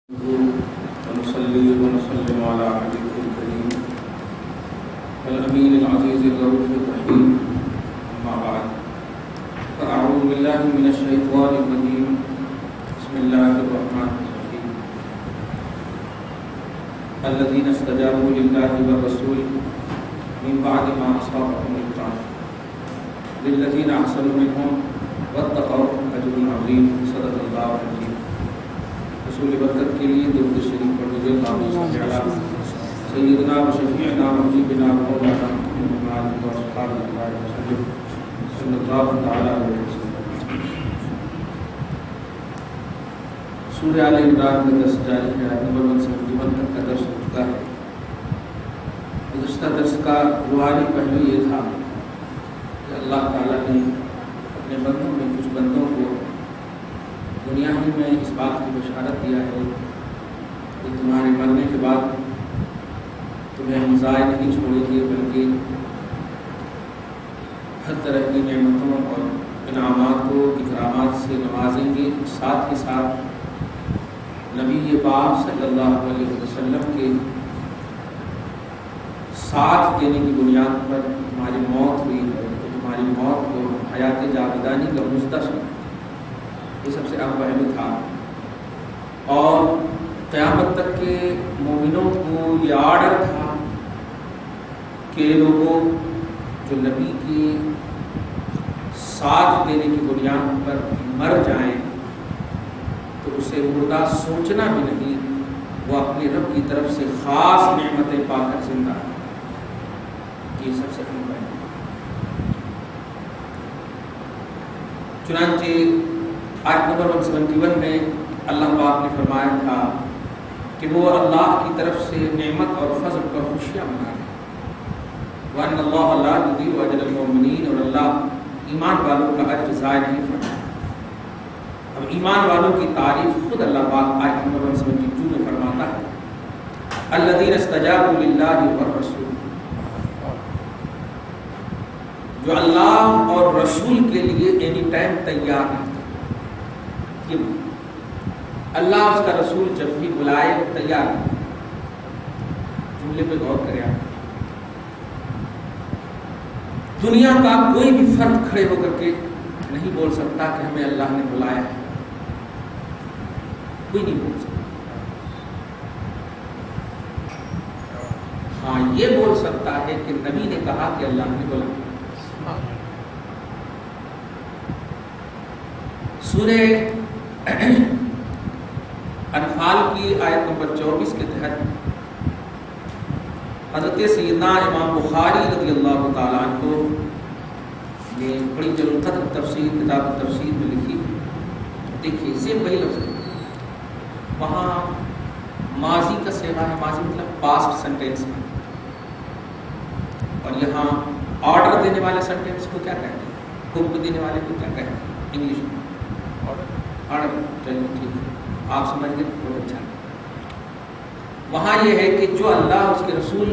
ونصلي ونسلم على حبيبه الكريم الأمين العزيز الرؤوف الرحيم أما بعد فأعوذ بالله من الشيطان الرجيم بسم الله الرحمن الرحيم الذين استجابوا لله والرسول من بعد ما أصابهم القرح للذين أحسنوا منهم واتقوا أجر عظيم صدق الله العظيم رسول برکت کے لیے درود شریف پڑھ لیجیے اللہم صل علی سیدنا و شفیعنا و حبیبنا و مولانا محمد و اصحابہ وسلم صلی اللہ تعالی علیہ وسلم۔ سورہ آل عمران کا درس جاری ہے، آیت نمبر 171 تک کا درس ہو چکا ہے۔ گزشتہ درس کا روحانی پہلو یہ تھا کہ اللہ تعالیٰ نے اپنے بندوں میں کچھ بندوں کو دنیا ہی میں اس بات کی بشارت دیا ہے کہ تمہارے مرنے کے بعد تمہیں ہم ضائع نہیں چھوڑیں گے، بلکہ ہر طرح کی نعمتوں اور انعامات کو اکرامات سے نوازیں گے، ساتھ کے ساتھ نبی پاک صلی اللہ علیہ وسلم کے ساتھ دینے کی بنیاد پر تمہاری موت ہوئی ہے تو تمہاری موت کو حیات جاودانی کا مژدہ سنا۔ یہ سب سے اہم پہلو تھا، اور قیامت تک کے مومنوں کو یہ آرڈر تھا کہ لوگوں جو نبی کے ساتھ دینے کی بنیاد پر مر جائیں تو اسے مردہ سوچنا بھی نہیں، وہ اپنے رب کی طرف سے خاص نعمتیں پا کر زندہ ہے۔ یہ سب سے اہم پہلو۔ چنانچہ آیت نمبر 171 میں اللہ پاک نے فرمایا تھا کہ وہ اللہ کی طرف سے نعمت اور فضل پر خوشیاں منا رہے ہیں، وَأَنَّ اللَّهَ لَا يُضِيعُ أَجْرَ الْمُؤْمِنِينَ، اور اللہ ایمان والوں کا اجر ضائع نہیں فرماتا۔ اب ایمان والوں کی تعریف خود اللہ پاک آیت نمبر 172 میں فرماتا ہے، الَّذِينَ اسْتَجَابُوا لِلَّهِ وَالرَّسُولِ، جو اللہ اور رسول کے لیے اینی ٹائم تیار ہے۔ اللہ اس کا رسول جب بھی بلائے تیار ہے۔ جملے پہ غور کریں آپ، دنیا کا کوئی بھی فرد کھڑے ہو کر کے نہیں بول سکتا کہ ہمیں اللہ نے بلایا ہے، کوئی نہیں بول سکتا۔ ہاں یہ بول سکتا ہے کہ نبی نے کہا کہ اللہ نے بلایا۔ سورہ انفال کی آیت نمبر 24 کے تحت حضرت سیدنا امام بخاری رضی اللہ تعالیٰ عنہ نے بڑی جلال قدر تفسیر کتاب تفسیر میں لکھی۔ دیکھیے سیم وہی لفظ ہے، وہاں ماضی کا صیغہ ہے، ماضی مطلب پاسٹ سینٹینس ہے، اور یہاں آرڈر دینے والے سینٹینس کو کیا کہتے ہیں، حکم دینے والے کو کیا کہتے ہیں انگلش میں؟ آرڈر۔ چلیے ٹھیک ہے، آپ سمجھ گئے، بہت اچھا۔ وہاں یہ ہے کہ جو اللہ اس کے رسول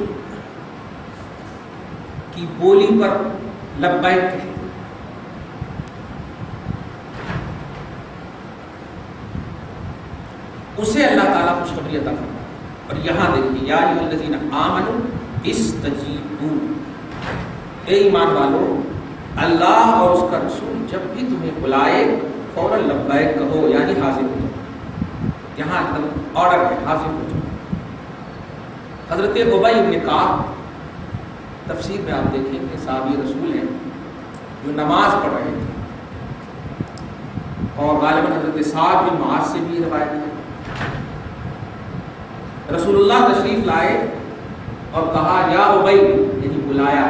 کی بولی پر لبیک کہے، اسے اللہ تعالیٰ خوشخبری عطا فرماتا ہے۔ اور یہاں دیکھیے، یا ایھا الذین آمنوا استجیبوا، اے ایمان والو، اللہ اور اس کا رسول جب بھی تمہیں بلائے فوراً لبیک کہو، یعنی حاضر ہو جاؤ۔ یہاں ایک آرڈر ہے، حاضر ہو جاؤ۔ حضرت ابی بن کعب تفسیر میں آپ دیکھیں کہ صحابی رسول ہیں جو نماز پڑھ رہے تھے، اور غالباً حضرت سعد بن معاذ سے بھی روایت ہے، رسول اللہ تشریف لائے اور کہا یا ابی، یعنی بلایا۔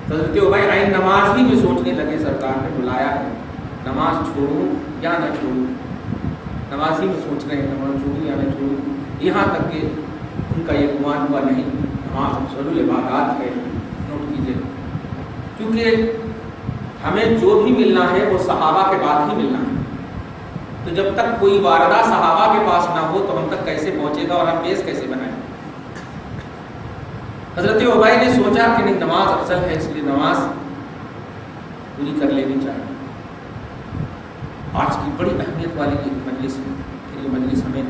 حضرت ابی عین نماز ہی میں سوچنے لگے سرکار نے بلایا ہے، نماز چھوڑوں یا نہ چھوڑوں، نماز ہی میں سوچ رہے ہیں نماز چھوڑوں یا نہ چھوڑوں، یہاں تک کہ ان کا یہ گمان ہوا نہیں نماز افضل العبادات ہے۔ نوٹ کیجیے، کیونکہ ہمیں جو بھی ملنا ہے وہ صحابہ کے بعد ہی ملنا ہے، تو جب تک کوئی واردہ صحابہ کے پاس نہ ہو تو ہم تک کیسے پہنچے گا اور ہم بیس کیسے بنائیں؟ حضرت ابی نے سوچا کہ نہیں، نماز افضل ہے، اس لیے نماز پوری کر لینی چاہیے۔ آج کی بڑی اہمیت والی یہ مجلس ہے کہ یہ مجلس ہمیں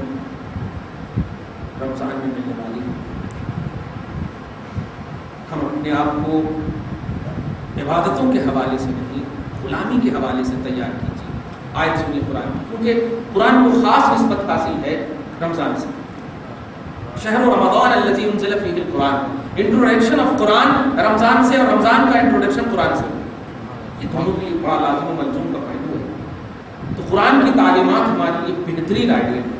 اپنے آپ کو عبادتوں کے حوالے سے نہیں غلامی کے حوالے سے تیار کیجیے. آیت سنیے قرآن کی، کیونکہ قرآن کو خاص نسبت حاصل ہے رمضان سے. شہر رمضان الذی انزل فیہ القرآن، انٹروڈکشن آف قرآن رمضان سے، اور رمضان کا انٹروڈکشن قرآن سے. یہ دونوں کے لیے بڑا لازم و ملزوم کا پہلو ہے. تو قرآن کی تعلیمات ہمارے لیے بہترین آئیڈیا ہے.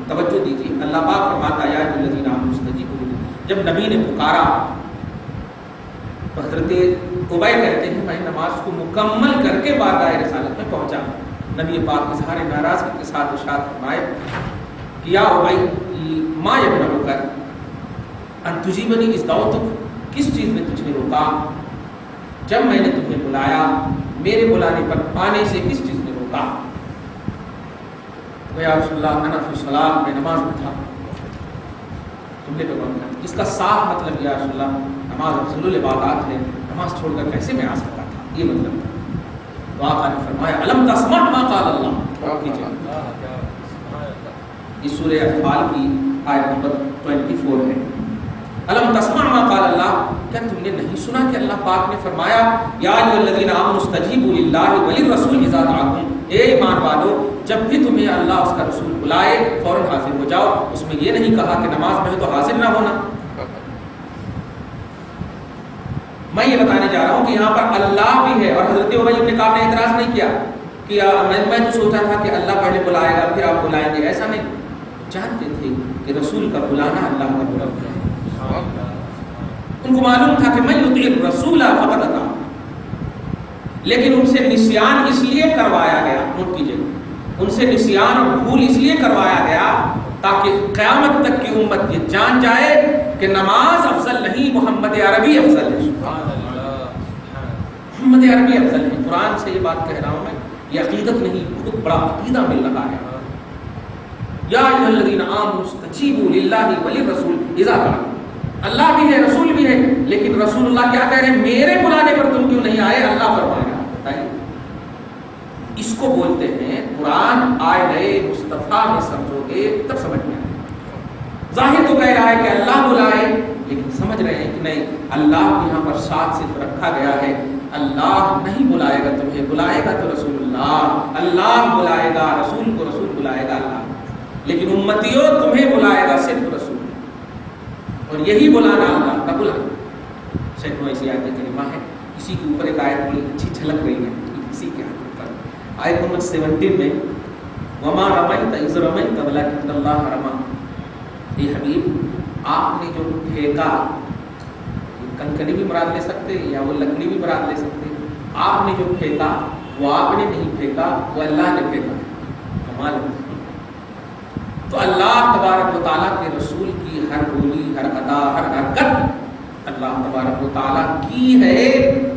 توجہ دیجیے، اللہ پاک فرماتا ہے یا ایھا الذین آمنوا استجیبوا للہ. جب نبی نے پکارا تو حضرت ابی کہتے ہیں میں نماز کو مکمل کر کے بارگاہ رسالت میں پہنچا. نبی پاک اظہار ناراضگی کے ساتھ ارشاد فرمائے کہ یا ابی ما یمنعک ان تجیبنی اذ دعوتک، کس چیز نے تجھے روکا جب میں نے تمہیں بلایا، میرے بلانے پر آنے سے کس چیز نے روکا؟ تو یا رسول اللہ انا فی الصلاۃ، میں نماز میں تھا. تم نے پیغام اس کا صاف مطلب یا رسول اللہ نماز افضل العبادات ہے، نماز چھوڑ کر کیسے میں آ سکتا تھا، یہ مطلب تھا. تو آقا نے فرمایا الم تسمع ما قال اللہ. یہ سورہ انفال کی آیت نمبر 24 ہے. الم تسمع ما قال اللہ، کیا تم نے نہیں سنا کہ اللہ پاک نے فرمایا یا ایھا الذین آمنوا استجیبوا للہ وللرسول اذا دعاکم، اے ایمان والو جب بھی تمہیں اللہ اس کا رسول بلائے فوراً حاضر ہو جاؤ. اس میں یہ نہیں کہا کہ نماز میں ہو تو حاضر نہ ہونا. میں یہ بتانے جا رہا ہوں کہ یہاں پر اللہ بھی ہے، اور حضرت ابی بن کعب نے اعتراض نہیں کیا کہ میں تو سوچا تھا کہ اللہ پہلے بلائے گا پھر آپ بلائیں گے. ایسا نہیں، جانتے تھے کہ رسول کا بلانا اللہ کا بلانا ہے. ان کو معلوم تھا کہ من یطع الرسول فقد اطاع، لیکن ان سے نسیان اس لیے کروایا گیا، نوٹ کیجیے، ان سے نسیان اور بھول اس لیے کروایا گیا تاکہ قیامت تک کی امت یہ جان جائے کہ نماز افضل نہیں، محمد عربی افضل ہے. محمد عربی افضل ہے. قرآن سے یہ بات کہہ رہا ہوں میں، یہ عقیدت نہیں، بہت بڑا عقیدہ مل رہا ہے. یا ایھا الذین آمنوا استجیبوا للہ وللرسول اذا دعاکم. اللہ بھی ہے، رسول بھی ہے، لیکن رسول اللہ کیا کہہ رہے ہیں؟ میرے بلانے پر تم کیوں نہیں آئے؟ اللہ فرمائے گا. بتائیے، اس کو بولتے ہیں قرآن آئے نئے مصطفیٰ میں سمجھو گے تب سمجھ میں آئے. ظاہر تو کہہ رہا ہے کہ اللہ بلائے، لیکن سمجھ رہے ہیں کہ نہیں، اللہ کو یہاں پر ساتھ صرف رکھا گیا ہے. اللہ نہیں بلائے گا تمہیں، بلائے گا تو رسول اللہ. اللہ بلائے گا رسول کو، رسول بلائے گا اللہ. لیکن امتیوں تمہیں بلائے گا صرف رسول، اور یہی بلانا اللہ کا بلانا. سینکڑوں ایسی آیت کریمہ ہے. اسی کے اوپر ایک آیت بڑی اچھی جھلک رہی ہے اسی کے اوپر. آیت نمبر 17 میں وما رمیت اذ رمیت ولکن اللہ رمی. اے حبیب آپ نے جو پھینکا، کنکری بھی مراد لے سکتے یا وہ لکڑی بھی مراد لے سکتے، آپ نے جو پھینکا وہ آپ نے نہیں پھینکا، وہ اللہ نے پھینکا. کمال ہے. تو اللہ تبارک و تعالیٰ کے رسول کی ہر بولی، ہر ادا، ہر حرکت اللہ تبارک و تعالیٰ کی ہے.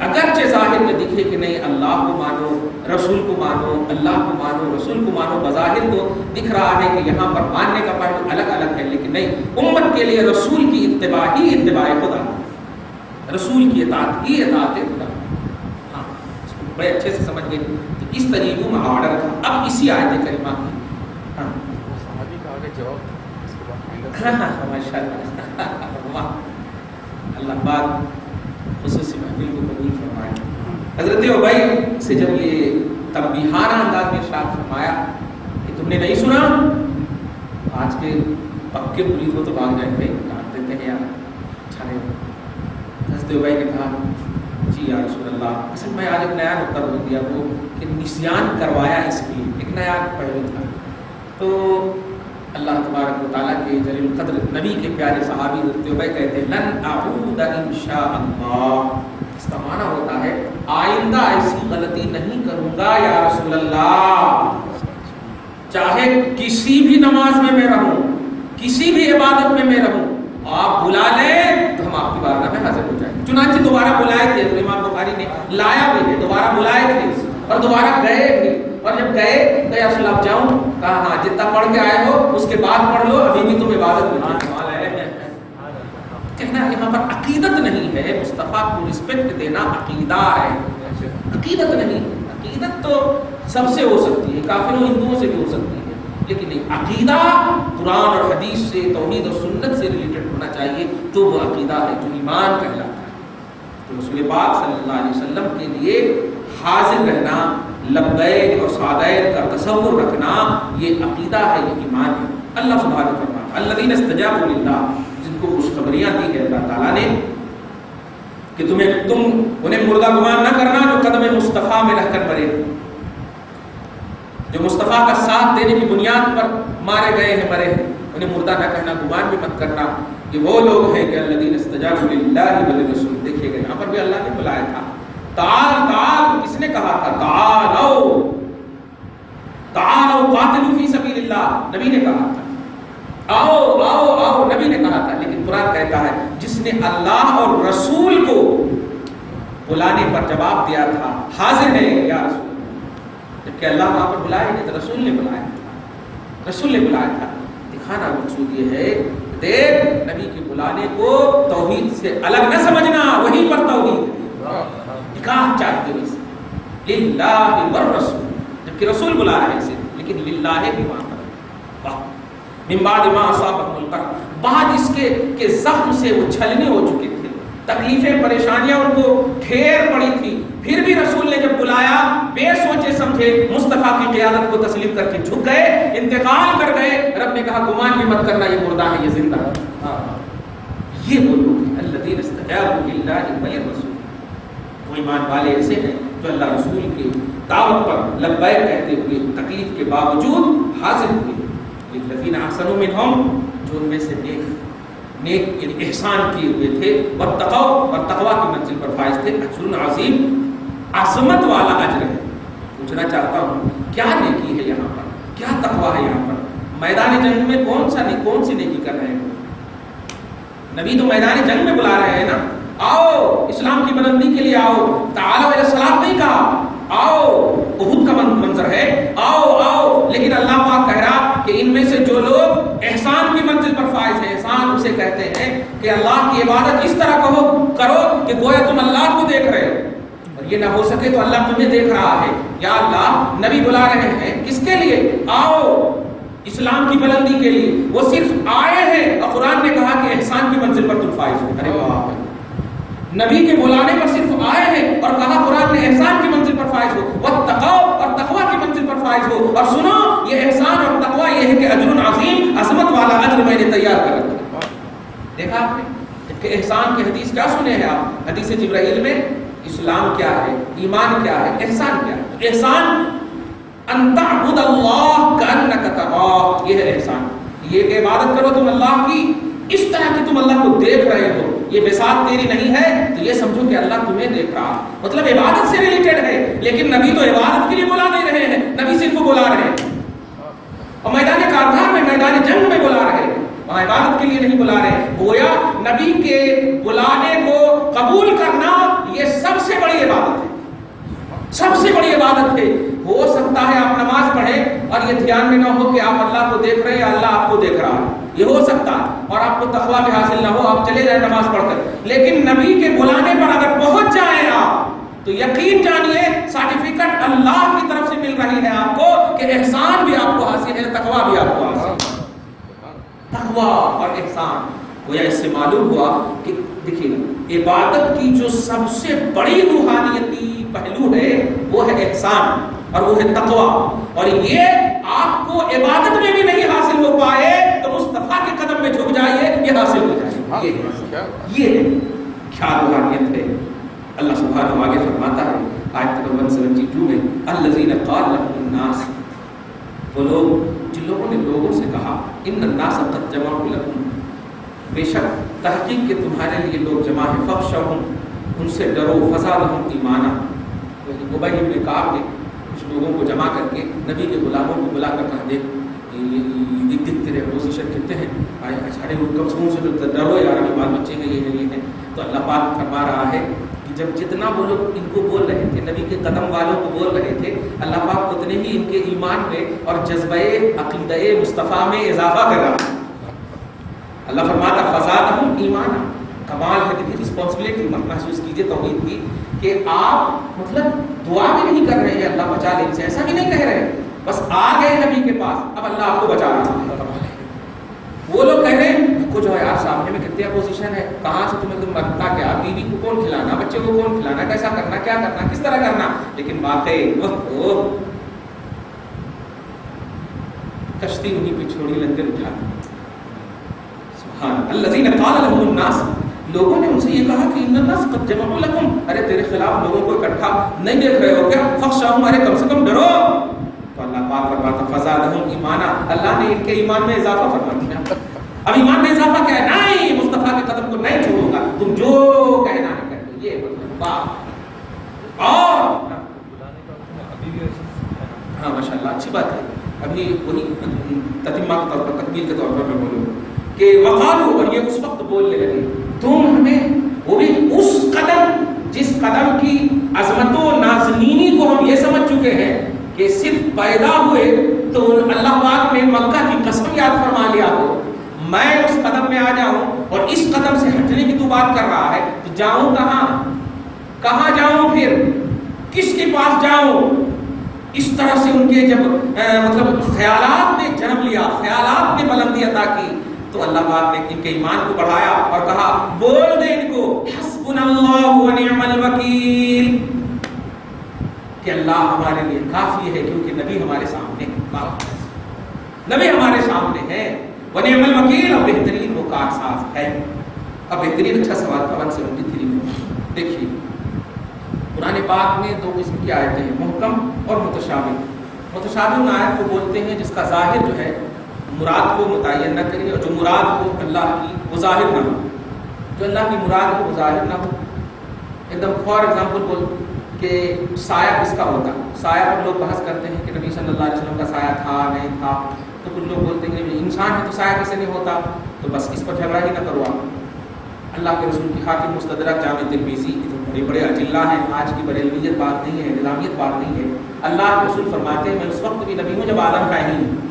اگرچہ ظاہر میں دکھے کہ نہیں اللہ کو مانو، رسول کو مانو، اللہ کو مانو، رسول کو مانو، بظاہر تو دکھ رہا ہے کہ یہاں پر ماننے کا پہلو الگ الگ ہے، لیکن نہیں، امت کے لیے رسول کی اتباع ہی اتباع خدا، رسول کی اطاعت ہی اطاعت خدا. ہاں، اس کو بڑے اچھے سے سمجھ گئے. تو اس طریقوں میں آرڈر تھا. اب اسی آیت کریمہ کی ماشاء اللہ اللہ پاک خصوصی محفل کو قبول فرمائے. حضرت ابی سے جب یہ تنبیہانہ انداز میں ارشاد فرمایا کہ تم نے نہیں سنا، آج کے پکے مرید ہو تو بھاگ جائیں گے، ڈانٹ دیتے ہیں یار اچھا نہیں. حضرت ابی نے کہا جی یا رسول اللہ، اصل میں آج ایک نیا نقطہ بول دیا وہ کہ نسیان کروایا اس لیے، ایک نیا پہلو تھا. تو اللہ تبارک و تعالیٰ کے جلیل القدر نبی کے پیارے صحابی حضرت ابی کہتے ہیں لن اعود انشاء اللہ. اس کا معنی ہوتا ہے آئندہ ایسی غلطی نہیں کروں گا یا رسول اللہ. چاہے کسی بھی نماز میں رہوں، کسی بھی عبادت میں رہوں، آپ بلا لیں تو ہم آپ کی بارگاہ میں حاضر ہو جائیں. چنانچہ دوبارہ بلائے تھے، امام بخاری نے لایا بھی ہے، دوبارہ بلائے تھے اور دوبارہ گئے بھی. اور جب گئے تو یا رسول اللہ جاؤں؟ کہا ہاں، جتنا پڑھ کے آئے ہو اس کے بعد پڑھ لو، ابھی بھی تم عبادت میں کہنا. یہاں پر عقیدت نہیں ہے، مصطفیٰ کو رسپیکٹ دینا عقیدہ ہے، عقیدت نہیں. عقیدت تو سب سے ہو سکتی ہے، کافروں ہندوؤں سے بھی ہو سکتی ہے، لیکن نہیں، عقیدہ قرآن اور حدیث سے، توحید اور سنت سے ریلیٹڈ ہونا چاہیے. تو وہ عقیدہ ہے جو ایمان کہلاتا ہے. تو رسول پاک صلی اللہ علیہ وسلم کے لیے حاضر رہنا، لبیک اور سعدیک کا تصور رکھنا، یہ عقیدہ ہے، یہ ایمان ہے۔ اللہ سبحانہ فرماتا ہے الذین استجابوا للہ، جن کو خوشخبریاں دی ہے اللہ تعالیٰ نے کہ تم انہیں مردہ گمان نہ کرنا جو قدم مصطفیٰ میں رہ کر مرے، جو مصطفیٰ کا ساتھ دینے کی بنیاد پر مارے گئے ہیں، مرے ہیں، انہیں مردہ نہ کہنا، گمان بھی مت کرنا۔ یہ وہ لوگ ہیں کہ الذین استجابوا للہ وللرسول، دیکھیے گا یہاں پر بھی اللہ نے بلایا تھا، تعال تعال، کس نے کہا تھا؟ تعالو تعالو قاتلوا فی سبیل اللہ، نبی نے کہا تھا، آؤ آؤ آؤ، نبی نے کہا تھا۔ لیکن قرآن کہتا ہے جس نے اللہ اور رسول کو بلانے پر جواب دیا تھا، حاضر ہے یا رسول، جبکہ اللہ وہاں پر بلائے نہیں تھا، رسول نے بلایا تھا، رسول نے بلایا تھا۔ دکھانا مقصود یہ ہے، دیکھ نبی کے بلانے کو توحید سے الگ نہ سمجھنا، وہی پر توحید ہے، نکاح چاہتے ہوئے سے للہ والرسول، جبکہ رسول بلا رہے ہیں صرف، لیکن للہ بھی وہاں پر، واہ، من بعد ما اصابهم القرح، بعد اس کے کہ زخم سے وہ چھلنے ہو چکے تھے، تکلیفیں پریشانیاں ان کو ڈھیر پڑی تھی، پھر بھی رسول نے جب بلایا بے سوچے سمجھے مصطفیٰ کی قیادت کو تسلیم کر کے جھک گئے، انتقال کر گئے۔ رب نے کہا گمان بھی مت کرنا، یہ مردہ ہے، یہ زندہ ہے۔ یہ وہ لوگ ہیں الذین استجابوا للہ وللرسول، وہ ایمان والے ایسے ہیں جو اللہ رسول کی دعوت پر لبیک کہتے ہوئے تکلیف کے باوجود حاضر ہوئے۔ للذین احسنوا منہم، جو ان میں سے نیک یعنی احسان کیے ہوئے تھے، واتقوا، اور تقویٰ کی منزل پر فائز تھے، اجر عظیم، عظمت والا اجر ہے۔ پوچھنا چاہتا ہوں کیا نیکی ہے یہاں پر، کیا تقویٰ ہے یہاں پر؟ میدان جنگ میں کون سی نیکی کر رہے ہیں؟ نبی تو میدان جنگ میں بلا رہے ہیں نا، آؤ اسلام کی بلندی کے لیے آؤ، تعالوا الی الصلاۃ نہیں کہا، آؤ احد کا منظر ہے، آؤ آؤ، لیکن اللہ پاک کہہ رہا کہ ان میں سے جو لوگ احسان کی منزل پر فائز ہیں، احسان اسے کہتے ہیں کہ اللہ کی عبادت اس طرح کرو کہ گویا تم اللہ کو دیکھ رہے ہو، اور یہ نہ ہو سکے تو اللہ تمہیں دیکھ رہا ہے۔ یا اللہ نبی بلا رہے ہیں کس کے لیے؟ آؤ اسلام کی بلندی کے لیے، وہ صرف آئے ہیں، اور قرآن نے کہا کہ احسان کی منزل پر تم فائز ہو۔ ارے واہ، نبی کے بلانے پر صرف آئے ہیں اور کہا قرآن نے احسان کی منزل پر فائز ہو، واتقوا، اور تقویٰ کی منزل پر فائز ہو، اور سنو یہ احسان اور تقویٰ یہ ہے کہ اجر عظیم، عظمت والا اجر میں نے تیار کر رکھا۔ دیکھا آپ نے کہ احسان کی حدیث کیا سنے ہیں آپ؟ حدیث جبرائیل میں اسلام کیا ہے، ایمان کیا ہے، احسان کیا ہے؟ احسان ان تعبد اللہ کأنک تراہ، یہ ہے احسان، یہ کہ عبادت کرو تم اللہ کی اس طرح کہ تم اللہ کو دیکھ رہے ہو، یہ بساط تیری نہیں ہے تو یہ سمجھو کہ اللہ تمہیں دیکھ رہا، مطلب عبادت سے ریلیٹڈ ہے۔ لیکن نبی تو عبادت کے لیے بلا نہیں رہے ہیں، نبی صرف بلا رہے ہیں، اور میدان کارزار میں، میدان جنگ میں بلا رہے ہیں، وہاں عبادت کے لیے نہیں بلا رہے ہیں۔ گویا نبی کے بلانے کو قبول کرنا یہ سب سے بڑی عبادت ہے، سب سے بڑی عبادت ہے۔ ہو سکتا ہے آپ نماز پڑھیں اور یہ دھیان میں نہ ہو کہ آپ اللہ کو دیکھ رہے ہیں یا اللہ آپ کو دیکھ رہا ہے، یہ ہو سکتا ہے، اور آپ کو تقویٰ بھی حاصل نہ ہو، آپ چلے جائیں نماز پڑھ کر، لیکن نبی کے بلانے پر اگر پہنچ جائیں آپ تو یقین جانیے سرٹیفکیٹ اللہ کی طرف سے مل رہی ہے آپ کو کہ احسان بھی آپ کو حاصل ہے، تقویٰ بھی آپ کو حاصل ہے۔ تقویٰ اور احسان، گویا اس سے معلوم ہوا کہ دیکھیے عبادت کی جو سب سے بڑی روحانیتی پہلو ہے وہ ہے احسان اور وہ ہے تقویٰ، اور یہ آپ کو عبادت میں بھی نہیں حاصل ہو پائے تو مصطفیٰ کے قدم میں جھک جائیے، یہ حاصل ہو جائے۔ یہ کیا روحانیت ہے۔ اللہ سبحانہ آگے فرماتا ہے آیت نمبر 172 میں، الذین قال لهم الناس، وہ لوگ جن لوگوں نے لوگوں سے کہا، ان الناس قد جمعوا لكم، بے شک تحقیق کہ تمہارے لیے لوگ جمع ہیں، فخشوہم، ان سے ڈرو، فزادہم ایمانا۔ ابی بن کعب نے کچھ لوگوں کو جمع کر کے نبی کے غلاموں کو بلا کر کہا، دیکھ تیرے پوزیشن کتنے ہیں، اشارے کم سے ڈرو یار، ابھی بال بچے ہیں، یہ ہیں۔ تو اللہ پاک فرما رہا ہے کہ جب جتنا وہ لوگ ان کو بول رہے تھے، نبی کے قدم والوں کو بول رہے تھے، اللہ پاک اتنے ہی ان کے ایمان میں اور جذبہ عقیدہ مصطفیٰ میں اضافہ کر رہا ہے۔ اللہ فرماتا فزادہم ایمانا، کمال ہے، دیکھیے رسپانسبلٹی محسوس کیجئے توحید کی، کہ آپ مطلب دعا بھی نہیں کر رہے ہیں اللہ بچا لے سے، ایسا بھی نہیں کہہ رہے، بس آ گئے نبی کے پاس، اب اللہ آپ کو بچا رہا ہے۔ وہ لوگ کہہ رہے ہیں کو جو ہے یار سامنے میں کتنے اپوزیشن ہے، کہاں سے تمہیں تم مرتا کیا، ابھی بیوی کو کون کھلانا, بچے کو کون کھلانا, کیسا کرنا, کیا کرنا, کس طرح کرنا. لیکن واقعی کشتی انہیں پہ چھوڑی, لنگر اٹھا. سبحان الذین قال لهم الناس, لوگوں نے ان سے یہ کہا کہ ان الناس قد جمعوا لکم, ارے تیرے خلاف لوگوں کو اکٹھا نہیں دیکھ رہے ہو کیا, فخشوہم, ارے کم سے کم ڈرو. تو اللہ پاک فرماتا فزادہم ایمانا, اللہ نے ان کے ایمان میں اضافہ فرما دیا. اب ایمان میں اضافہ کیا ہے, نہیں مصطفیٰ کے قدم کو نہیں چھوڑوں گا, تم جو کہنا ہے کہہ دو, یہ مطلب بات. اور ہاں ماشاءاللہ اچھی بات ہے. ابھی وہی تتمہ کے طور پر, تکمیل کے طور پر میں بولوں کہ وقالو, اور یہ اس وقت بولنے لگے, تم ہمیں وہ بھی اس قدم جس قدم کی عظمت و نازنینی کو ہم یہ سمجھ چکے ہیں کہ صرف پیدا ہوئے تو اللہ پاک نے مکہ کی قسم یاد فرما لیا ہو, میں اس قدم میں آ جاؤں اور اس قدم سے ہٹنے کی تو بات کر رہا ہے, تو جاؤں کہاں, کہاں جاؤں, پھر کس کے پاس جاؤں. اس طرح سے ان کے جب مطلب خیالات نے جنم لیا, خیالات نے بلندی عطا کی, تو اللہ پاک نے ان کے ایمان کو بڑھایا اور کہا بول دے ان کو حسبنا اللہ ونعم الوکیل, کہ اللہ ہمارے لیے کافی ہے کیونکہ نبی ہمارے سامنے, نبی ہمارے سامنے ہے. ونعم الوکیل, اور بہترین وہ کارساز ہے. اب بہترین اچھا سوال تھا 173 میں. دیکھیے قرآن پاک میں دو قسم کی آیتیں ہیں, محکم اور متشابہ. متشابہ ان آیت کو بولتے ہیں جس کا ظاہر جو ہے مراد کو متعین نہ کرے, اور جو مراد ہو اللہ کی وہ ظاہر نہ ہو, جو اللہ کی مراد ہو وہ ظاہر نہ ہو. ایک دم فار ایگزامپل بول کہ سایہ کس کا ہوتا, سایہ پر لوگ بحث کرتے ہیں کہ نبی صلی اللہ علیہ وسلم کا سایہ تھا نہیں تھا, تو کچھ لوگ بولتے ہیں کہ انسان ہے تو سایہ کیسے نہیں ہوتا, تو بس اس پر جھگڑا ہی نہ کرو آپ. اللہ کے رسول کی حاکم مستدرک جامع ترمذی بڑے بڑے اجلہ ہیں, آج کی بریلویت بات نہیں ہے, نظامیت بات نہیں ہے. اللہ کے رسول فرماتے ہیں میں اس وقت بھی نبی ہوں جب آدم ہے ہی نہیں,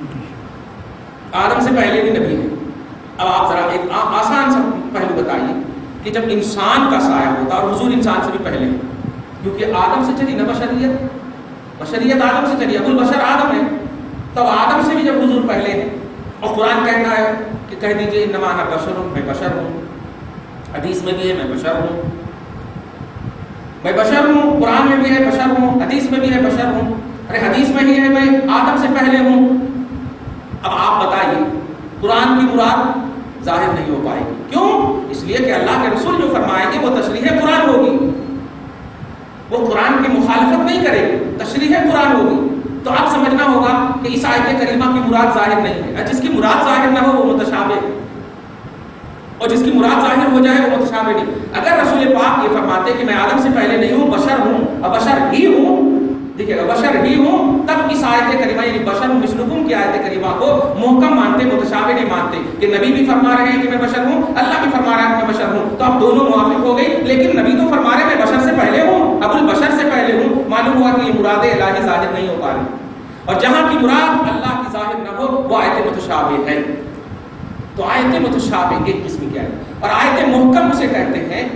آدم سے پہلے بھی نبی ہے. اب آپ ذرا ایک آسان سا پہلو بتائیے کہ جب انسان کا سایہ ہوتا, اور حضور انسان سے بھی پہلے ہے, کیونکہ آدم سے چلی نا بشریت, بشریت آدم سے چلی, ابو البشر آدم ہے, تب آدم سے بھی جب حضور پہلے ہیں. اور قرآن کہتا ہے کہ کہہ دیجیے انما انا بشر, میں بشر ہوں. حدیث میں بھی ہے میں بشر ہوں, میں بشر ہوں. قرآن میں بھی ہے بشر ہوں, حدیث میں بھی ہے بشر ہوں. ارے حدیث میں ہی ہے میں آدم سے پہلے ہوں. اب آپ بتائیے قرآن کی مراد ظاہر نہیں ہو پائے گی, کیوں؟ اس لیے کہ اللہ کے رسول جو فرمائیں گے وہ تشریح قرآن ہوگی, وہ قرآن کی مخالفت نہیں کرے گی, تشریح قرآن ہوگی. تو اب سمجھنا ہوگا کہ اس آیت کریمہ کی مراد ظاہر نہیں ہے, جس کی مراد ظاہر نہ ہو وہ متشابہ ہے, اور جس کی مراد ظاہر ہو جائے وہ متشابہ نہیں. اگر رسول پاک یہ فرماتے کہ میں آدم سے پہلے نہیں ہوں, بشر ہوں, اور بشر ہی ہوں, دیکھیے گا بشر ہی ہوں, تب اس آیت کریمہ یعنی بشر مثلکم کی آیت کریمہ کو محکم مانتے, متشابہ نہیں مانتے. کہ نبی بھی فرما رہے ہیں کہ میں بشر ہوں, اللہ بھی فرما رہا ہے کہ میں بشر ہوں, تو اب دونوں موافق ہو گئی. لیکن نبی تو فرما رہے ہیں میں بشر سے پہلے ہوں, ابو البشر سے پہلے ہوں. معلوم ہوا کہ یہ مراد الہی ظاہر نہیں ہو پا رہی, اور جہاں کی مراد اللہ کی ظاہر نہ ہو وہ آیت متشابہ ہے. تو آیت متشابہ ایک قسم کی آیت, اور آیت محکم اسے کہتے ہیں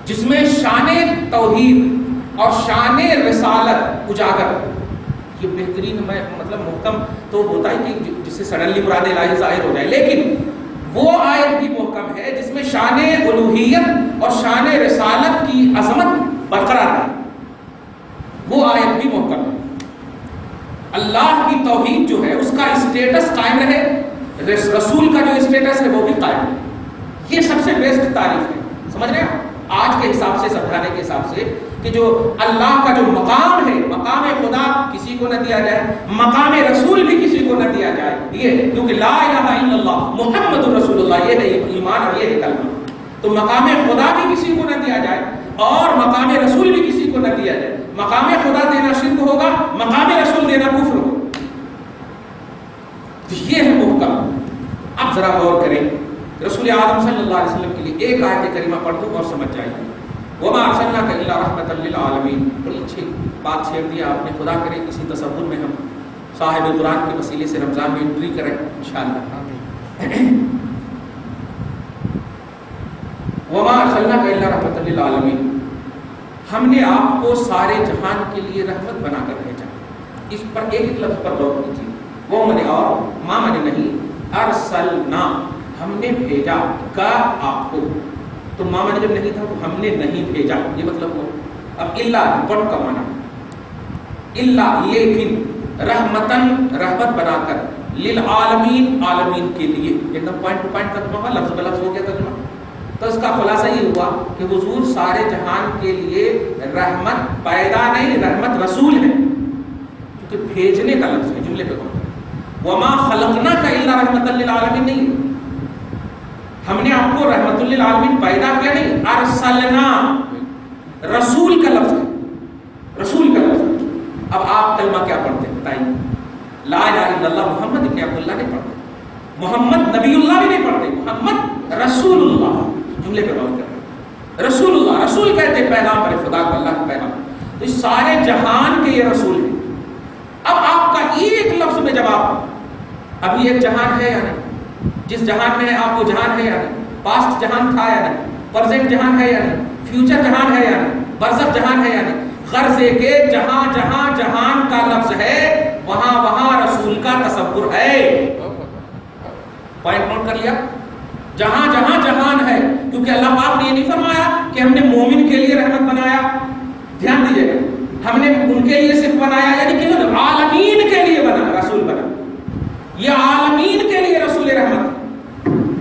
جس میں شان توحید اور شان رسالت اجاگر. یہ بہترین مطلب محکم تو ہوتا ہے کہ جس سے سڈنلی مراد الہی ظاہر ہو جائے, لیکن وہ آیت بھی محکم ہے جس میں شان الوہیت اور شان رسالت کی عظمت برقرار ہے, وہ آیت بھی محکم ہے. اللہ کی توحید جو ہے اس کا اسٹیٹس قائم رہے, رسول کا جو اسٹیٹس ہے وہ بھی قائم ہے. یہ سب سے بیسٹ تعریف ہے, سمجھ رہے ہیں آج کے حساب سے, سمجھانے کے حساب سے, کہ جو اللہ کا جو مقام ہے, مقام خدا کسی کو نہ دیا جائے, مقام رسول بھی کسی کو نہ دیا جائے. یہ کیونکہ لا الہ الا اللہ محمد رسول اللہ یہ ہے ایمان اور یہ ہے کلمہ. تو مقام خدا بھی کسی کو نہ دیا جائے اور مقام رسول بھی کسی کو نہ دیا جائے. مقام خدا دینا شرک ہوگا, مقام رسول دینا کفر ہوگا. یہ ہے محکم. اب ذرا غور کریں, رسول اعظم صلی اللہ علیہ وسلم کے لیے ایک آیت کریمہ پڑھ دوں اور سمجھ جائیے. وما ارسلناک الا رحمۃ للعالمین. بڑی اچھی بات چھیڑ دیا آپ نے. خدا کرے اسی تصور میں ہم صاحب قرآن کے وسیلے سے رمضان میں انٹری کریں انشاءاللہ. وما ارسلناک الا رحمۃ للعالمین, ہم نے آپ کو سارے جہان کے لیے رحمت بنا کر بھیجا. اس پر ایک ایک لفظ پر غور کیجیے. وہ من اور ما من نہیں, ارسلنا ہم نے بھیجا کا آپ کو. تو ماما نے جب نہیں تھا تو ہم نے نہیں بھیجا، یہ مطلب ہوا. اب اللہ بٹ کا معنی اللہ لیکن رحمتن رحمت بنا کر للعالمین عالمین کے لیے، ایک دم پوائنٹ ٹو پوائنٹ ترجمہ ہوا، لفظ بلفظ ہو گیا ترجمہ. تو اس کا خلاصہ یہ ہوا کہ حضور سارے جہان کے لیے رحمت پیدا نہیں، رحمت رسول ہے، کیونکہ بھیجنے کا لفظ ہے، جملے پہ غور کریں. وما خلقناک الا رحمتا للعالمین نہیں، ہم نے آپ کو رحمت للعالمین پیدا کیا نہیں، ارسلنا رسول کا لفظ ہے، رسول کا لفظ ہے. اب آپ کلمہ کیا پڑھتے ہیں بتائیے؟ لا الہ الا اللہ محمد ابن عبداللہ نہیں پڑھتے، محمد نبی اللہ بھی نہیں پڑھتے، محمد رسول اللہ. جملے پہ غور کریں، رسول اللہ، رسول کہتے ہیں پیغام پر خدا کا، اللہ کا پیغام. تو اس سارے جہان کے یہ رسول ہیں. اب آپ کا ایک لفظ میں جواب، ابھی ایک جہان ہے یا نہیں؟ جس جہان میں آپ وہ جہان ہے یا نہیں؟ پاسٹ جہان تھا یا نہیں؟ پرزینٹ جہان ہے یا نہیں؟ فیوچر جہان ہے یا نہیں؟ برزخ جہان ہے یا نہیں؟ غرض ہے کہ جہاں جہاں جہان کا لفظ ہے وہاں وہاں رسول کا تصور ہے. پوائنٹ نوٹ کر لیا؟ جہاں جہاں جہان ہے، کیونکہ اللہ پاک نے یہ نہیں فرمایا کہ ہم نے مومن کے لیے رحمت بنایا. دھیان دیجیے گا، ہم نے ان کے لیے صرف بنایا، یعنی کہ عالمین کے لیے بنا، رسول بنا. یہ عالمین کے لیے رسول رحمت.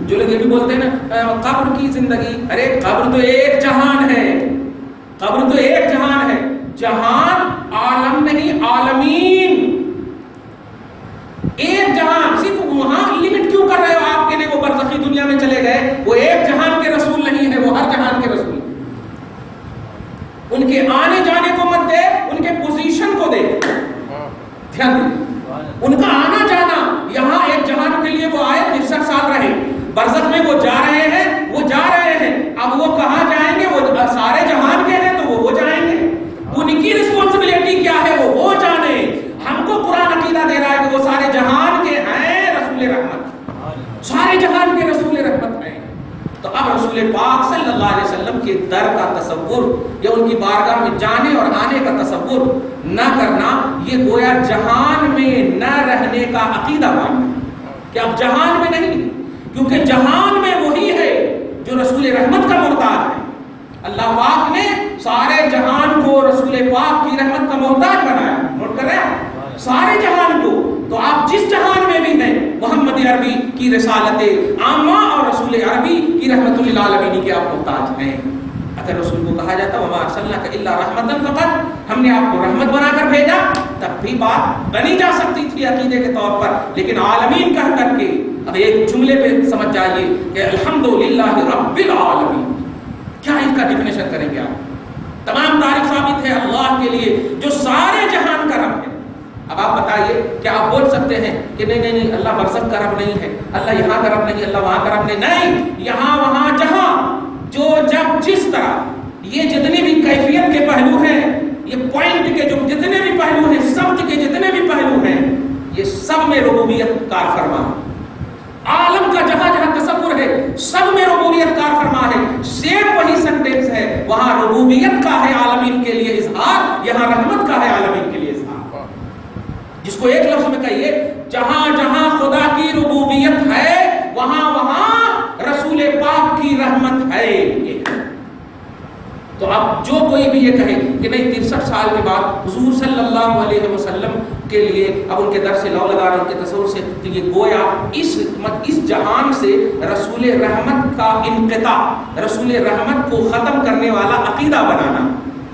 جو لوگ یہ بھی بولتے ہیں نا قبر کی زندگی، ارے قبر تو ایک جہان ہے، قبر تو ایک جہان ہے. جہان عالم نہیں، عالمین ایک جہان. صرف وہاں لمٹ کیوں کر رہے ہو آپ کے لیے؟ وہ برزخی دنیا میں چلے گئے، وہ ایک جہان کے رسول نہیں ہے، وہ ہر جہان کے رسول. ان کے آنے جانے کو مت دے، ان کے پوزیشن کو دے. دھیان دیں، ان کا آنا جانا، یہاں ایک جہان کے لیے وہ آئے 63 سال رہے، برزخ میں وہ جا رہے ہیں، وہ جا رہے ہیں. اب وہ کہاں جائیں گے؟ وہ سارے جہان کے ہیں تو وہ جائیں گے. ان کی رسپانسبلٹی کیا ہے وہ جانے. ہم کو قرآن عقیدہ دے رہا ہے کہ وہ سارے جہان کے ہیں رسول رحمت، سارے جہان کے رسول رحمت ہیں. تو اب رسول پاک صلی اللہ علیہ وسلم کے در کا تصور یا ان کی بارگاہ میں جانے اور آنے کا تصور نہ کرنا، یہ گویا جہان میں نہ رہنے کا عقیدہ ماننا کہ اب جہان میں نہیں، کیونکہ جہان میں وہی ہے جو رسول رحمت کا محتاج ہے. اللہ پاک نے سارے جہان کو رسول پاک کی رحمت کا محتاج بنایا. نوٹ کر رہے ہیں؟ سارے جہان کو. تو آپ جس جہان میں بھی ہیں، محمد عربی کی رسالت عامہ اور رسول عربی کی رحمت للعالمین کے آپ محتاج ہیں. اگر رسول کو کہا جاتا وما ارسلناک الا رحمتا فقط، ہم نے آپ کو رحمت بنا کر بھیجا، تب بھی بات بنی جا سکتی تھی عقیدے کے طور پر. لیکن عالمین کہہ کر کے اب ایک جملے پہ سمجھ جائیے کہ الحمدللہ رب العالمین. کیا اس کا ڈیفینیشن کریں گے آپ؟ تمام تعریف ثابت ہے اللہ کے لیے جو سارے جہان کا رب ہے. اب آپ بتائیے کیا آپ بول سکتے ہیں کہ نہیں اللہ برزخ کا رب نہیں ہے، اللہ یہاں کا رب نہیں، اللہ وہاں کا رب نہیں؟ نہیں، یہاں وہاں جہاں جو جب جس طرح یہ جتنے بھی کیفیت کے پہلو ہیں، یہ پوائنٹ کے جو جتنے بھی پہلو ہیں، سمت کے جتنے بھی پہلو ہیں، یہ سب میں ربوبیت کار فرما ہے. عالم کا جہاں جہاں تصور ہے سب میں ربوبیت کار فرما ہے. سیم وہی سینٹینس ہے، وہاں ربوبیت کا ہے عالمین کے لیے اظہار، یہاں رحمت کا ہے عالمین کے لیے اظہار. جس کو ایک لفظ میں کہیے، جہاں جہاں خدا کی ربوبیت ہے وہاں وہاں رسول پاک کی رحمت ہے. تو اب جو کوئی بھی یہ کہے کہ نہیں 63 سال کے بعد حضور صلی اللہ علیہ وسلم کے لیے اب ان کے در سے لو لگا رہے، ان کے تصور سے، تو یہ گویا اس جہان سے رسول رحمت کا انقطاع، رسول رحمت کو ختم کرنے والا عقیدہ بنانا،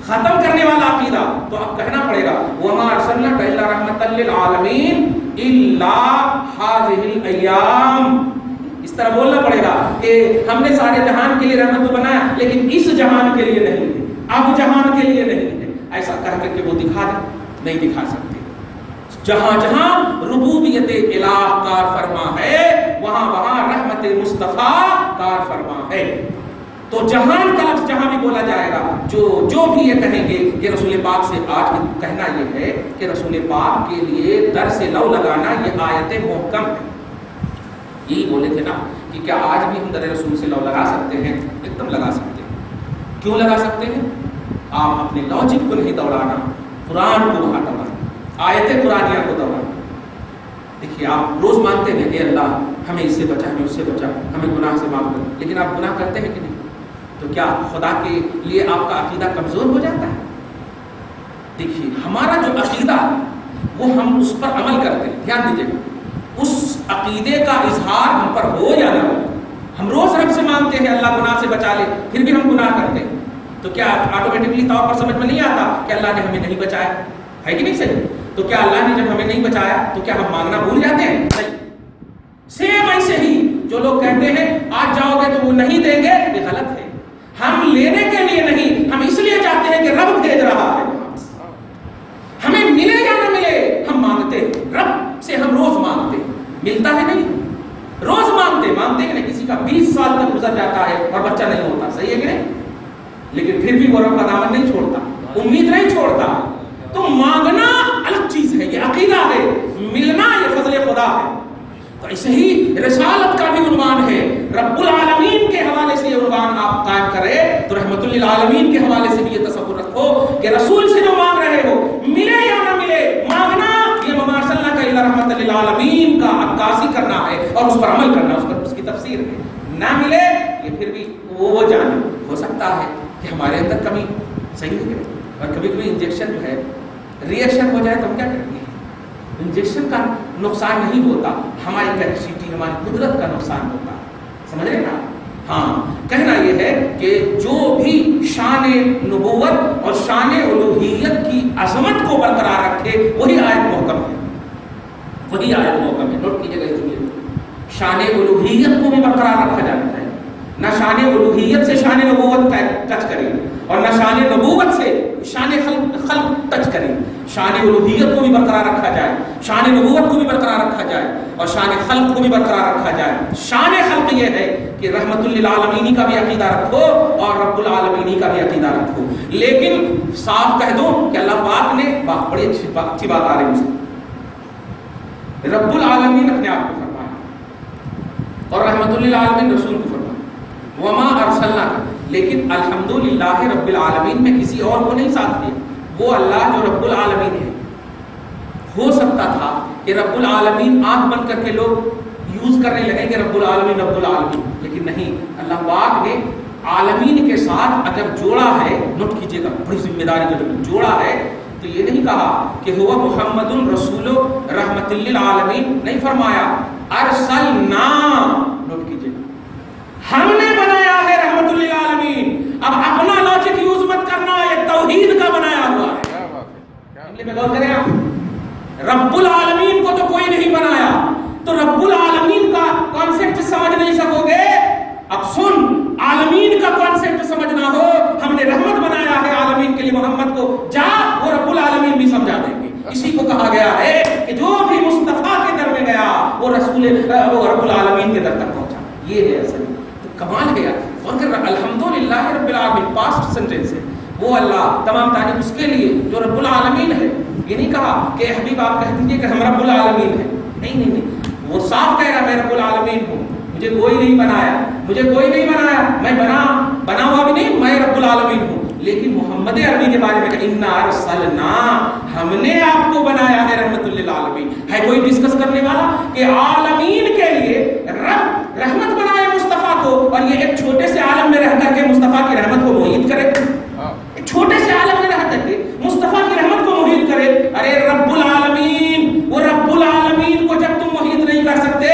ختم کرنے والا عقیدہ. تو اب کہنا پڑے گا وما ارسلناک الا رحمتا للعالمین الا هذه الايام. اس طرح بولنا پڑے گا کہ ہم نے سارے جہان کے لیے رحمت کو بنایا لیکن اس جہان کے لیے نہیں ہے، اب جہان کے لیے نہیں ہے. ایسا کہہ کر کے وہ دکھا دیں؟ نہیں دکھا سکتے. جہاں جہاں ربوبیت الہ کار فرما ہے وہاں وہاں رحمت مصطفیٰ کار فرما ہے. تو جہان کا لفظ جہاں بھی بولا جائے گا، جو بھی یہ کہیں گے کہ رسول پاک سے، آج کہنا یہ ہے کہ رسول پاک کے لیے در سے لو لگانا یہ آیت محکم ہے. یہی بولے تھے نا کہ کیا آج بھی ہم در رسول سے لو لگا سکتے ہیں؟ ایک دم لگا سکتے ہیں. کیوں لگا سکتے ہیں؟ آپ اپنے لاجک کو نہیں دوڑانا، قرآن کو وہاں دوڑانا، آیت قرآنیہ کو دوڑانا. دیکھیے آپ روز مانتے ہیں کہ اللہ ہمیں اس سے بچا، ہمیں اس سے بچا، ہمیں گناہ سے معاف کر، لیکن آپ گناہ کرتے ہیں کہ نہیں؟ تو کیا خدا کے لیے آپ کا عقیدہ کمزور ہو جاتا ہے؟ دیکھیے ہمارا جو عقیدہ وہ ہم اس پر عمل کرتے ہیں، دھیان دیجیے گا، اس عقیدے کا اظہار ہم پر ہو یا نہ ہو. ہم روز رب سے مانگتے ہیں اللہ گناہ سے بچا لے، پھر بھی ہم گناہ کرتے ہیں، تو کیا آٹومیٹکلی طور پر سمجھ میں نہیں آتا کہ اللہ نے ہمیں نہیں بچایا؟ ہے کہ نہیں صحیح؟ تو کیا اللہ نے جب ہمیں نہیں بچایا تو کیا ہم مانگنا بھول جاتے ہیں؟ نہیں. سیم ایسے ہی جو لوگ کہتے ہیں آج جاؤ گے تو وہ نہیں دیں گے، یہ غلط ہے. ہم لینے کے لیے نہیں، ہم اس لیے چاہتے ہیں کہ رب بھیج رہا ہے. ہمیں ملے یا نہ ملے ہم مانگتے ہیں، رب سے ہم روز مانگتے ہیں. ملتا ہے نہیں، روز مانگتے کہ نہیں. کسی کا 20 سال تک گزر جاتا ہے اور بچہ نہیں ہوتا، صحیح ہے کہ نہیں؟ لیکن پھر بھی وہ رب کا دامن نہیں چھوڑتا، امید نہیں چھوڑتا. تو مانگنا الگ چیز ہے، یہ عقیدہ ہے. ملنا یہ فضل خدا ہے. تو ایسے ہی رسالت کا بھی عنوان ہے، رب العالمین کے حوالے سے یہ عنوان آپ قائم کرے تو رحمت للعالمین کے حوالے سے بھی یہ تصور رکھو کہ رسول سے جو مانگ رہے ہو، ملے یا نہ ملے، مانگنا یہ وما ارسلناک الا رحمت للعالمین کا عکاسی کرنا ہے اور اس پر عمل کرنا، اس کی تفسیر ہے. نہ ملے یہ پھر بھی وہ جانے. ہو سکتا ہے کہ ہمارے اندر کمی، صحیح ہے، اور کبھی کبھی انجیکشن جو ہے ریئیکشن ہو جائے تو ہم کیا کریں گے؟ انجیکشن کا نقصان نہیں ہوتا، ہماری کیپیسٹی، ہماری قدرت کا نقصان ہوتا. سمجھ رہے نا؟ ہاں، کہنا یہ ہے کہ جو بھی شان نبوت اور شان الوہیت کی عظمت کو برقرار رکھے وہی آیت محکم ہے، وہی آیت محکم ہے. نوٹ کیجیے گا اس جملے کو، شان الوہیت کو بھی برقرار رکھا جانا چاہیے. نہ شان الوہیت سے شان نبوت ٹچ کریں اور نہ شان نبوت سے شان خلق ٹچ کریں. شان الوہیت کو بھی برقرار رکھا جائے، شان نبوت کو بھی برقرار رکھا جائے اور شان خلق کو بھی برقرار رکھا جائے. شان خلق یہ ہے کہ رحمت للعالمین کا بھی عقیدہ رکھو اور رب العالمین کا بھی عقیدہ رکھو. لیکن صاف کہہ دو کہ اللہ پاک نے بڑی اچھی بات آ رہی ہے، رب العالمین اپنے آپ کو فرمایا اور رحمت للعالمین رسول کو فرمایا وما ارسلناک. لیکن الحمدللہ رب العالمین میں کسی اور کو نہیں ساتھ دیا، وہ اللہ جو رب العالمین ہے. ہو سکتا تھا کہ رب العالمین آنکھ بند کر کے لوگ یوز کرنے لگے کہ رب العالمین رب العالمین، لیکن نہیں، اللہ پاک نے عالمین کے ساتھ اگر جوڑا ہے، نوٹ کیجیے گا، بڑی ذمہ داری کا جب جوڑا ہے تو یہ نہیں کہا کہ ہوا محمد الرسول رحمت للعالمین، نہیں فرمایا ارسلنا. نوٹ کیجیے گا، ہم نے بنایا ہے رحمت للعالمین. اب اپنا لاجک یوز مت کرنا، یہ توحید کا بنایا ہوا ہے. میں غور کریں، آپ رب العالمین کو تو کوئی نہیں بنایا، تو رب العالمین کا کانسیپٹ سمجھ نہیں سکو گے. اب سن، عالمین کا کانسیپٹ سمجھنا ہو، ہم نے رحمت بنایا ہے عالمین کے لیے محمد کو، جا وہ رب العالمین بھی سمجھا دیں گے. اسی کو کہا گیا ہے کہ جو بھی مصطفیٰ کے در میں گیا وہ رب العالمین کے در تک پہنچا. یہ ہے اصل کمال ہے. اور کہ الحمدللہ رب العالمین پاسٹ سینٹینس ہے، وہ اللہ تمام تعریف اس کے لیے جو رب العالمین ہے. یہ نہیں کہا کہ حبیب آپ کہہ دیجیے کہ ہم رب العالمین ہیں، نہیں نہیں نہیں، وہ صاف کہہ رہا میں رب العالمین ہوں، مجھے کوئی نہیں بنایا، مجھے کوئی نہیں بنایا، میں بنا ہوا بھی نہیں، میں رب العالمین ہوں. لیکن محمد عربی کے بارے میں کہ انا ارسلنا، ہم نے آپ کو بنایا ہے رحمت للعالمین. ہے کوئی ڈسکس کرنے والا کہ عالمین کے لیے رب رحمت بنائے مصطفیٰ کو، اور یہ ایک چھوٹے سے عالم میں رہ کر کے مصطفیٰ کی رحمت کو محیط کرے، ایک چھوٹے سے عالم میں رہ کر کے مصطفیٰ کی رحمت کو محیط کرے. ارے رب العالمین، وہ رب العالمین کو جب تم محیط نہیں کر سکتے،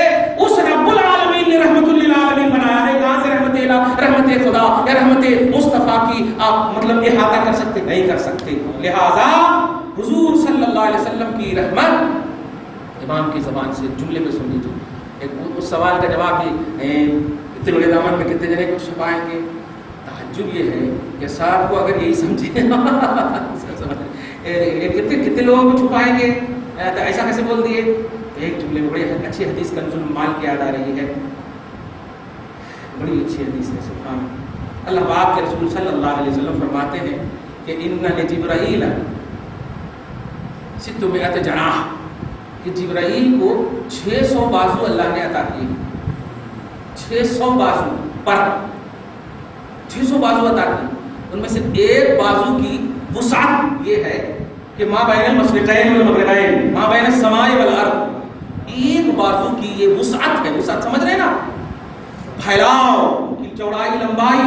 اس رب العالمین نے رحمت للعالمین بنایا ہے. کہاں سے رحمت خدا یا رحمت مصطفیٰ کی آپ مطلب احاطہ کر سکتے؟ نہیں کر سکتے. لہذا حضور صلی اللہ علیہ وسلم کی رحمت امام کی زبان سے جملے پہ سن لیجیے. اس سوال کا جواب بھی اتنے بڑے دامن میں کتنے جنے کو چھپائیں گے. تعجب یہ ہے کہ صاحب کو اگر یہی سمجھے کتنے لوگوں کو چھپائیں گے، تو ایسا کیسے بول دیے. ایک جملے میں بڑی اچھی حدیث کنز المال کی یاد آ رہی ہے، بڑی اچھی حدیث ہے. سبحان اللہ. پاک کے رسول صلی اللہ علیہ وسلم فرماتے ہیں کہ ان لجبرائیل 600 جناح، کہ جبرائیل کو 600 بازو اللہ نے عطا کیے. 600 بازو پر 600 بازو عطا کیے. ان میں سے ایک بازو کی وسعت یہ ہے کہ ما بین المشرقین والمغربین، ما بین السماء والارض. ایک بازو کی یہ وسعت ہے. وسعت سمجھ رہے ہیں نا؟ پھیلاؤ کی چوڑائی لمبائی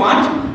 5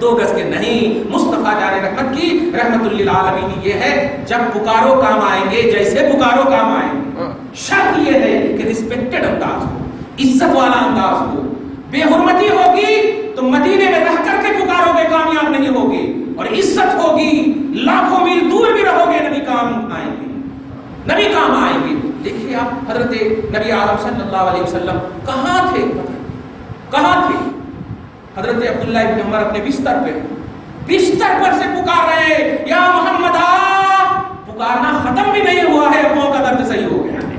2 گز کے نہیں. مصطفیٰ جان رحمت کی رحمت للعالمین یہ ہے جب پکارو کام آئیں گے, جیسے پکارو کام آئیں گے. شرط یہ ہے کہ رسپیکٹڈ انداز ہو, عزت والا انداز ہو. بے حرمتی ہوگی تو مدینے میں رہ کر کے پکارو گے کامیاب نہیں ہوگی, اور عزت ہوگی لاکھوں میل دور بھی رہو گے نبی کام آئیں گے, نبی کام آئیں گے. دیکھیے آپ حضرت نبی عالم صلی اللہ علیہ وسلم کہاں تھے, کہاں تھے؟ حضرت عبداللہ ابن عمر اپنے بستر پر سے پکار رہے ہیں یا محمد آ. پکارنا ختم بھی نہیں ہوا ہے, پاؤں کا درد صحیح ہو گیا ہے.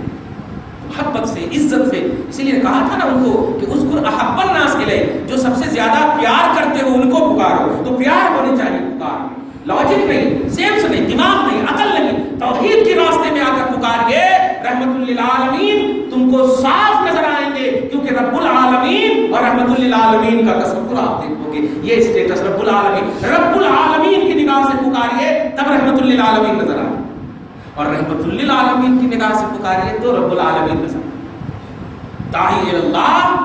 محبت سے, عزت سے, اسی لیے کہا تھا نا ان کو کہ اذکر احب الناس الیہ, جو سب سے زیادہ پیار کرتے ہو ان کو پکارو. تو پیار ہونی چاہیے پکار, لاجک نہیں, سینس نہیں, دماغ نہیں, عقل نہیں, توحید کے راستے میں آ کر پکاریے. رحمت للعالمین تم کو صاف نظر آئیں گے, کیونکہ رب العالمین اور رحمت للعالمین کا تصور آپ دیکھو گے. یہ اسٹیٹس رب العالمین کی نگاہ سے پکاریے تب رحمت للعالمین نظر آئے, اور رحمت للعالمین کی نگاہ سے پکاریے تو رب العالمین نظر آئے. داعی اللہ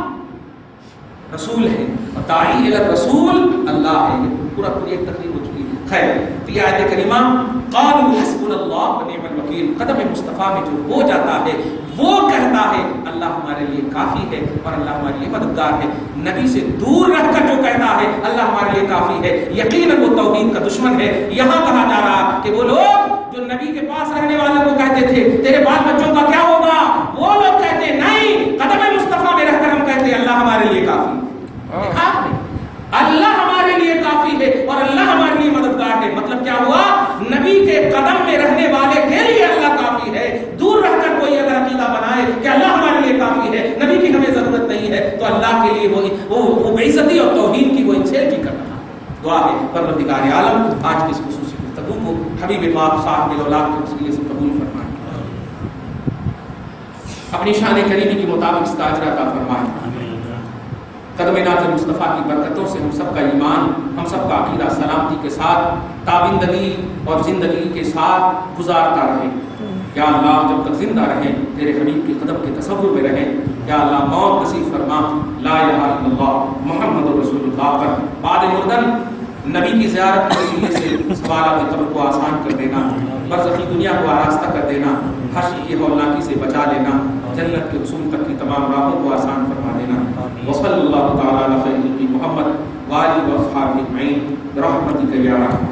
رسول ہے, اور داعی الرسول اللہ ہے. پورا پوری ایک تقریر ہو چکی ہے. خیر, تو یہ آیت کریمہ قالوا حسبنا اللہ ونعم الوکیل, قدم مصطفیٰ میں جو ہو جاتا ہے وہ کہتا ہے اللہ ہمارے لیے کافی ہے اور اللہ ہمارے لیے مددگار ہے. نبی سے دور رہ کر جو کہتا ہے اللہ ہمارے لیے کافی ہے, یقیناً وہ توحید کا دشمن ہے. یہاں کہا جا رہا کہ وہ لوگ جو نبی کے پاس رہنے والوں کو کہتے تھے تیرے بال بچوں کا کیا ہوگا, وہ لوگ کہتے نہیں, قدم مصطفیٰ میں رہ کر ہم کہتے اللہ ہمارے لیے کافی ہے. اللہ ہمارے لیے کافی ہے اور اللہ ہمارے لیے مددگار ہے. مطلب کیا ہوا, نبی کے قدم میں رہنے والے کے لیے اللہ کافی ہے. دور رہ کر کوئی اگر عقیدہ بنائے کہ اللہ ہمارے لیے کافی ہے, نبی کی ہمیں ضرورت نہیں ہے, تو اللہ کے لیے وہ بے عزتی اور توہین کی وہ انسلٹ کرنا تھا. دعا ہے پروردگار عالم آج کی اس خصوصی گفتگو کو حبیب پاک صاحب الاولاد کے وسیلے سے قبول فرمائے, اپنی شان کریمی کے مطابق اس کا اجر عطا فرمائے. قدم ناظر مصطفیٰ کی برکتوں سے ہم سب کا ایمان, ہم سب کا عقیدہ سلامتی کے ساتھ تابندگی اور زندگی کے ساتھ گزارتا رہے. یا اللہ جب تک زندہ رہیں تیرے حبیب کے قدم کے تصور میں رہیں. یا اللہ موت نصیب فرما, لا الہ الا اللہ محمد رسول اللہ پر بعد مردن نبی کی زیارت کے وسیلے سے سوالات قبر کو آسان کر دینا, برزخی دنیا کو آراستہ کر دینا, حشر کی ہولناکی سے بچا لینا, جنت کے حصول تک کی تمام راہوں کو آسان فرما دینا. وصلی اللہ تعالی علی خیر خلق محمد وآلہ واصحابہ اجمعین برحمتک یا ارحم